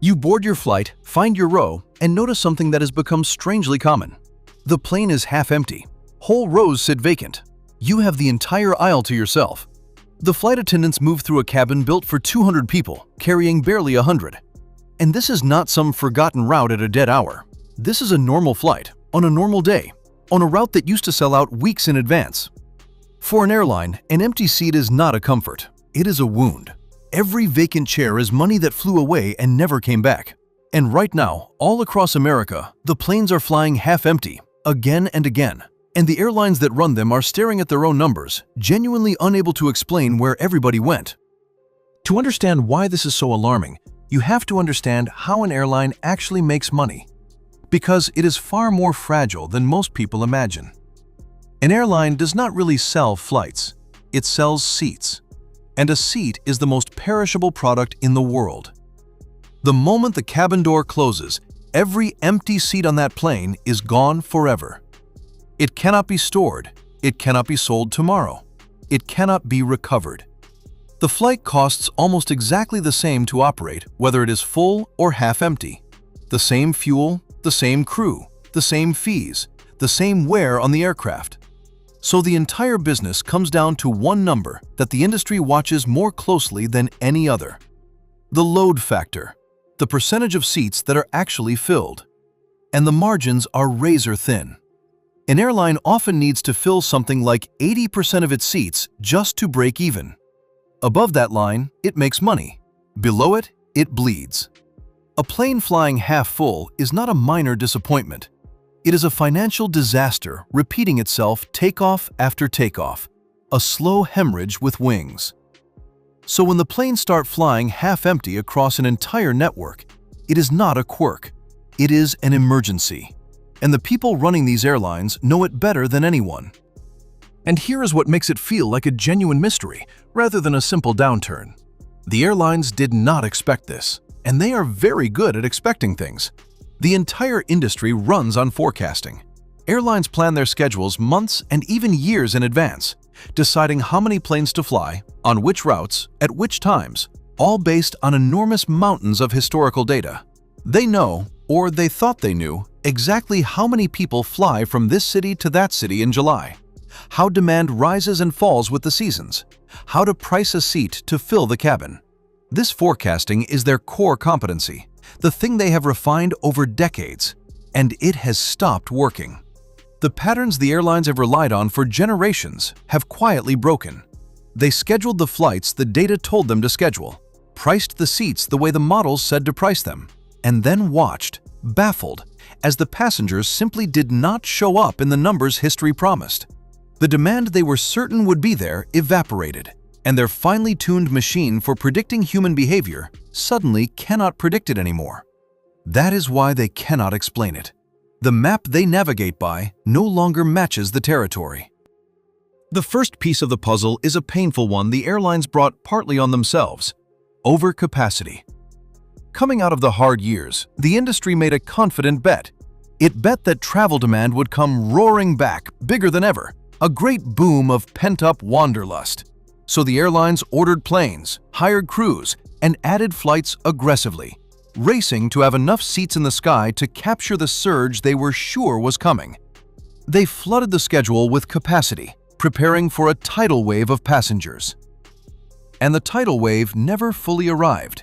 You board your flight, find your row, and notice something that has become strangely common. The plane is half empty. Whole rows sit vacant. You have the entire aisle to yourself. The flight attendants move through a cabin built for 200 people, carrying barely 100. And this is not some forgotten route at a dead hour. This is a normal flight, on a normal day, on a route that used to sell out weeks in advance. For an airline, an empty seat is not a comfort. It is a wound. Every vacant chair is money that flew away and never came back. And right now, all across America, the planes are flying half empty, again and again. And the airlines that run them are staring at their own numbers, genuinely unable to explain where everybody went. To understand why this is so alarming, you have to understand how an airline actually makes money. Because it is far more fragile than most people imagine. An airline does not really sell flights, it sells seats. And a seat is the most perishable product in the world. The moment the cabin door closes, every empty seat on that plane is gone forever. It cannot be stored, it cannot be sold tomorrow, it cannot be recovered. The flight costs almost exactly the same to operate, whether it is full or half empty. The same fuel, the same crew, the same fees, the same wear on the aircraft. So the entire business comes down to one number that the industry watches more closely than any other. The load factor, the percentage of seats that are actually filled. And the margins are razor thin. An airline often needs to fill something like 80% of its seats just to break even. Above that line, it makes money. Below it, it bleeds. A plane flying half full is not a minor disappointment. It is a financial disaster repeating itself takeoff after takeoff, a slow hemorrhage with wings. So when the planes start flying half empty across an entire network, it is not a quirk, it is an emergency. And the people running these airlines know it better than anyone. And here is what makes it feel like a genuine mystery rather than a simple downturn. The airlines did not expect this, and they are very good at expecting things. The entire industry runs on forecasting. Airlines plan their schedules months and even years in advance, deciding how many planes to fly, on which routes, at which times, all based on enormous mountains of historical data. They know, or they thought they knew, exactly how many people fly from this city to that city in July, how demand rises and falls with the seasons, how to price a seat to fill the cabin. This forecasting is their core competency, the thing they have refined over decades, and it has stopped working. The patterns the airlines have relied on for generations have quietly broken. They scheduled the flights the data told them to schedule, priced the seats the way the models said to price them, and then watched, baffled, as the passengers simply did not show up in the numbers history promised. The demand they were certain would be there evaporated, and their finely tuned machine for predicting human behavior suddenly cannot predict it anymore. That is why they cannot explain it. The map they navigate by no longer matches the territory. The first piece of the puzzle is a painful one the airlines brought partly on themselves: overcapacity. Coming out of the hard years, the industry made a confident bet. It bet that travel demand would come roaring back, bigger than ever, a great boom of pent-up wanderlust. So the airlines ordered planes, hired crews, and added flights aggressively, racing to have enough seats in the sky to capture the surge they were sure was coming. They flooded the schedule with capacity, preparing for a tidal wave of passengers. And the tidal wave never fully arrived.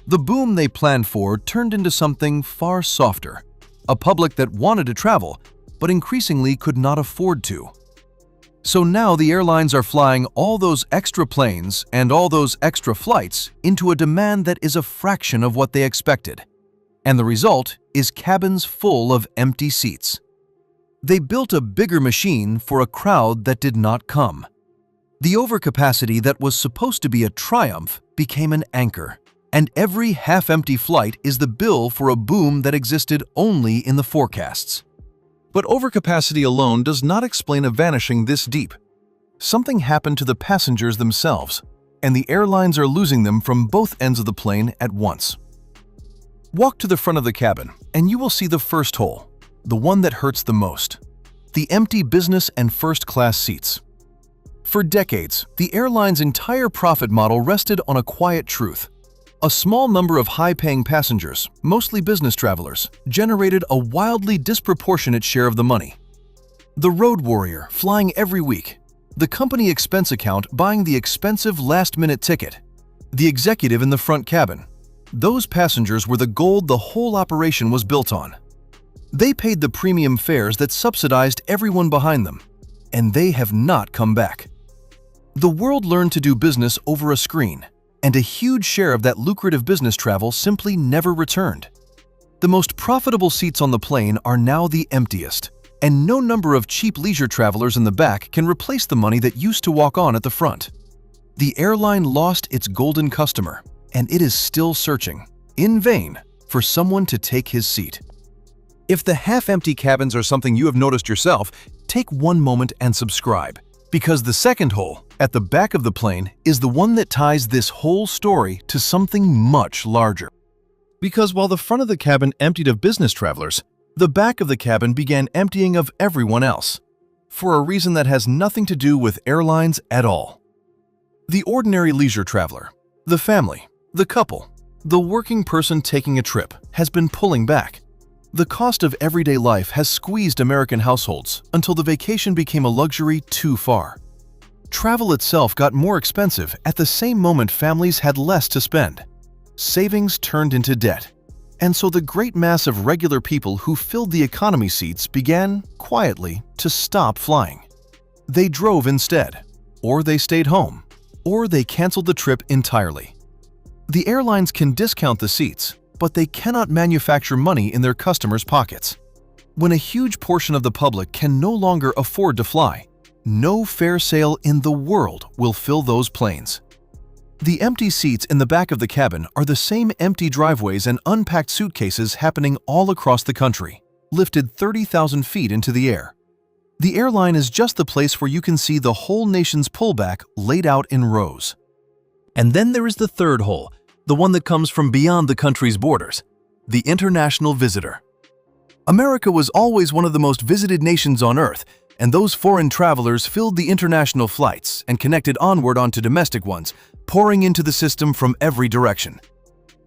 The boom they planned for turned into something far softer, a public that wanted to travel, but increasingly could not afford to. So now the airlines are flying all those extra planes and all those extra flights into a demand that is a fraction of what they expected. And the result is cabins full of empty seats. They built a bigger machine for a crowd that did not come. The overcapacity that was supposed to be a triumph became an anchor, and every half-empty flight is the bill for a boom that existed only in the forecasts. But overcapacity alone does not explain a vanishing this deep. Something happened to the passengers themselves, and the airlines are losing them from both ends of the plane at once. Walk to the front of the cabin, and you will see the first hole, the one that hurts the most: the empty business and first-class seats. For decades, the airline's entire profit model rested on a quiet truth. A small number of high-paying passengers, mostly business travelers, generated a wildly disproportionate share of the money. The road warrior flying every week, the company expense account buying the expensive last-minute ticket, the executive in the front cabin. Those passengers were the gold the whole operation was built on. They paid the premium fares that subsidized everyone behind them, and they have not come back. The world learned to do business over a screen, and a huge share of that lucrative business travel simply never returned. The most profitable seats on the plane are now the emptiest, and no number of cheap leisure travelers in the back can replace the money that used to walk on at the front. The airline lost its golden customer, and it is still searching, in vain, for someone to take his seat. If the half-empty cabins are something you have noticed yourself, take one moment and subscribe, because the second hole, at the back of the plane, is the one that ties this whole story to something much larger. Because while the front of the cabin emptied of business travelers, the back of the cabin began emptying of everyone else, for a reason that has nothing to do with airlines at all. The ordinary leisure traveler, the family, the couple, the working person taking a trip has been pulling back. The cost of everyday life has squeezed American households until the vacation became a luxury too far. Travel itself got more expensive at the same moment families had less to spend. Savings turned into debt, and so the great mass of regular people who filled the economy seats began, quietly, to stop flying. They drove instead, or they stayed home, or they canceled the trip entirely. The airlines can discount the seats, but they cannot manufacture money in their customers' pockets. When a huge portion of the public can no longer afford to fly, no fare sale in the world will fill those planes. The empty seats in the back of the cabin are the same empty driveways and unpacked suitcases happening all across the country, lifted 30,000 feet into the air. The airline is just the place where you can see the whole nation's pullback laid out in rows. And then there is the third hole, the one that comes from beyond the country's borders, the international visitor. America was always one of the most visited nations on Earth, and those foreign travelers filled the international flights and connected onward onto domestic ones, pouring into the system from every direction.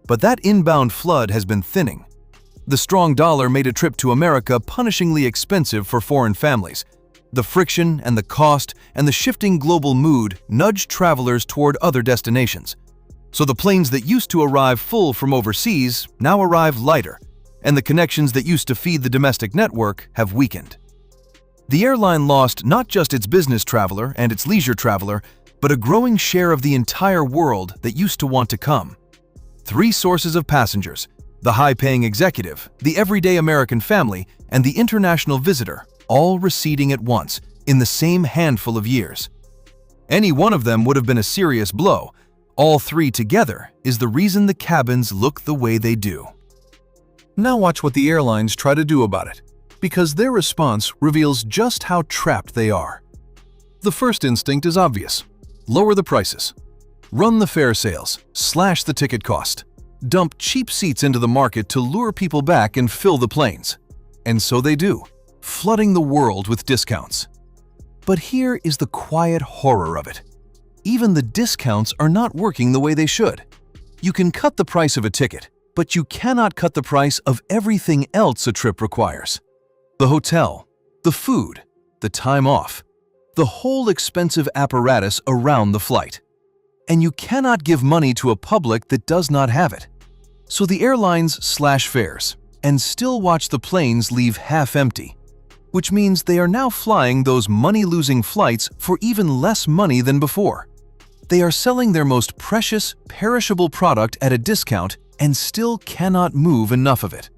But that inbound flood has been thinning. The strong dollar made a trip to America punishingly expensive for foreign families. The friction and the cost and the shifting global mood nudged travelers toward other destinations. So the planes that used to arrive full from overseas now arrive lighter, and the connections that used to feed the domestic network have weakened. The airline lost not just its business traveler and its leisure traveler, but a growing share of the entire world that used to want to come. Three sources of passengers: the high-paying executive, the everyday American family, and the international visitor, all receding at once in the same handful of years. Any one of them would have been a serious blow. All three together is the reason the cabins look the way they do. Now watch what the airlines try to do about it, because their response reveals just how trapped they are. The first instinct is obvious: lower the prices. Run the fare sales, slash the ticket cost, dump cheap seats into the market to lure people back and fill the planes. And so they do, flooding the world with discounts. But here is the quiet horror of it. Even the discounts are not working the way they should. You can cut the price of a ticket, but you cannot cut the price of everything else a trip requires. The hotel, the food, the time off, the whole expensive apparatus around the flight. And you cannot give money to a public that does not have it. So the airlines slash fares and still watch the planes leave half empty, which means they are now flying those money-losing flights for even less money than before. They are selling their most precious, perishable product at a discount and still cannot move enough of it.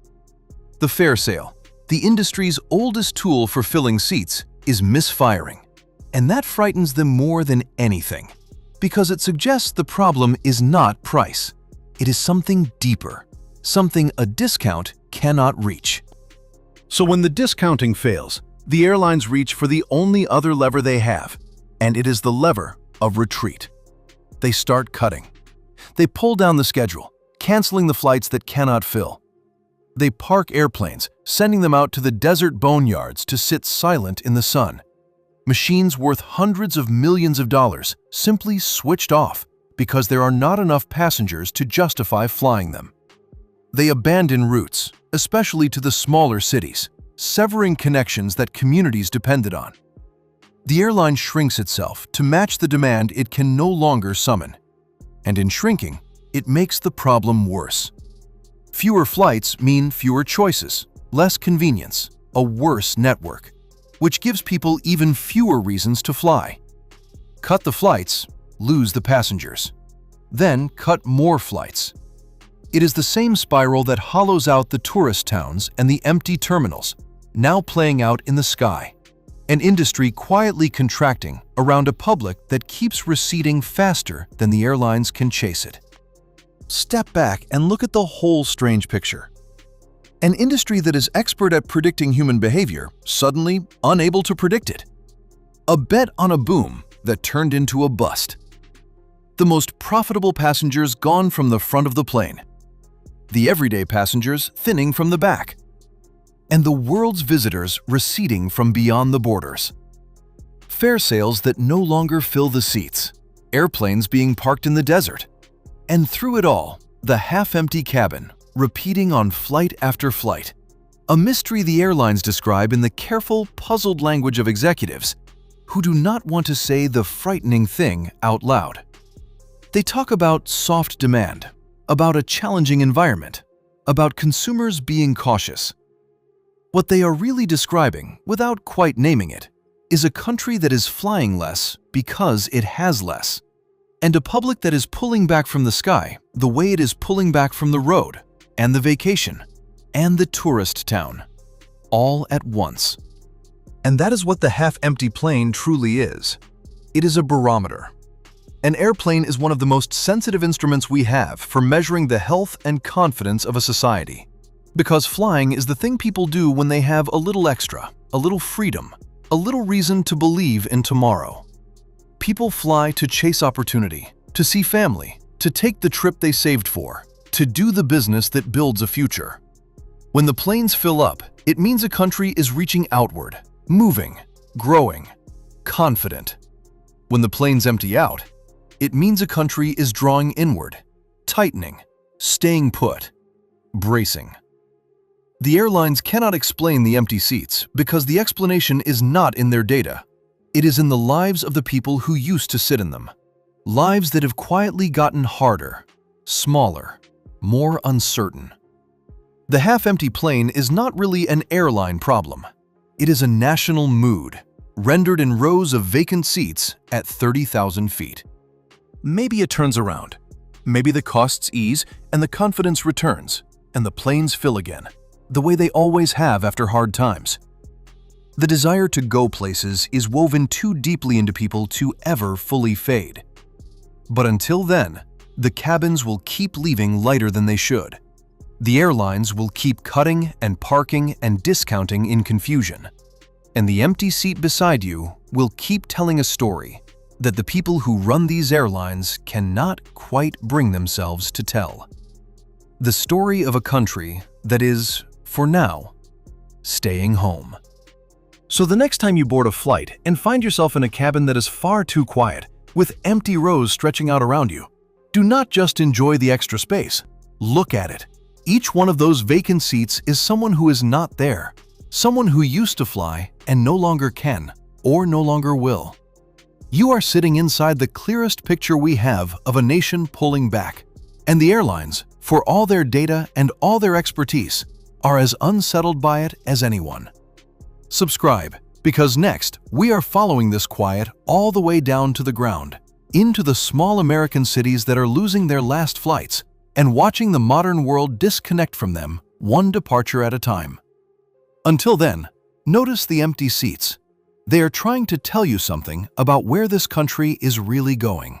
The fare sale, the industry's oldest tool for filling seats, is misfiring. And that frightens them more than anything, because it suggests the problem is not price. It is something deeper, something a discount cannot reach. So when the discounting fails, the airlines reach for the only other lever they have, and it is the lever of retreat. They start cutting. They pull down the schedule, canceling the flights that cannot fill. They park airplanes, sending them out to the desert boneyards to sit silent in the sun. Machines worth hundreds of millions of dollars simply switched off, because there are not enough passengers to justify flying them. They abandon routes, especially to the smaller cities, severing connections that communities depended on. The airline shrinks itself to match the demand it can no longer summon. And in shrinking, it makes the problem worse. Fewer flights mean fewer choices, less convenience, a worse network, which gives people even fewer reasons to fly. Cut the flights, lose the passengers. Then cut more flights. It is the same spiral that hollows out the tourist towns and the empty terminals, now playing out in the sky. An industry quietly contracting around a public that keeps receding faster than the airlines can chase it. Step back and look at the whole strange picture. An industry that is expert at predicting human behavior, suddenly unable to predict it. A bet on a boom that turned into a bust. The most profitable passengers gone from the front of the plane. The everyday passengers thinning from the back. And the world's visitors receding from beyond the borders. Fare sales that no longer fill the seats. Airplanes being parked in the desert. And through it all, the half-empty cabin, repeating on flight after flight. A mystery the airlines describe in the careful, puzzled language of executives who do not want to say the frightening thing out loud. They talk about soft demand, about a challenging environment, about consumers being cautious. What they are really describing, without quite naming it, is a country that is flying less because it has less, and a public that is pulling back from the sky the way it is pulling back from the road, and the vacation, and the tourist town, all at once. And that is what the half-empty plane truly is. It is a barometer. An airplane is one of the most sensitive instruments we have for measuring the health and confidence of a society. Because flying is the thing people do when they have a little extra, a little freedom, a little reason to believe in tomorrow. People fly to chase opportunity, to see family, to take the trip they saved for, to do the business that builds a future. When the planes fill up, it means a country is reaching outward, moving, growing, confident. When the planes empty out, it means a country is drawing inward, tightening, staying put, bracing. The airlines cannot explain the empty seats because the explanation is not in their data. It is in the lives of the people who used to sit in them. Lives that have quietly gotten harder, smaller, more uncertain. The half-empty plane is not really an airline problem. It is a national mood, rendered in rows of vacant seats at 30,000 feet. Maybe it turns around. Maybe the costs ease and the confidence returns, and the planes fill again, the way they always have after hard times. The desire to go places is woven too deeply into people to ever fully fade. But until then, the cabins will keep leaving lighter than they should. The airlines will keep cutting and parking and discounting in confusion. And the empty seat beside you will keep telling a story that the people who run these airlines cannot quite bring themselves to tell. The story of a country that is, for now, staying home. So the next time you board a flight and find yourself in a cabin that is far too quiet, with empty rows stretching out around you, do not just enjoy the extra space. Look at it. Each one of those vacant seats is someone who is not there, someone who used to fly and no longer can, or no longer will. You are sitting inside the clearest picture we have of a nation pulling back, and the airlines, for all their data and all their expertise, are as unsettled by it as anyone. Subscribe, because next we are following this quiet all the way down to the ground, into the small American cities that are losing their last flights, and watching the modern world disconnect from them, one departure at a time. Until then, notice the empty seats. They are trying to tell you something about where this country is really going.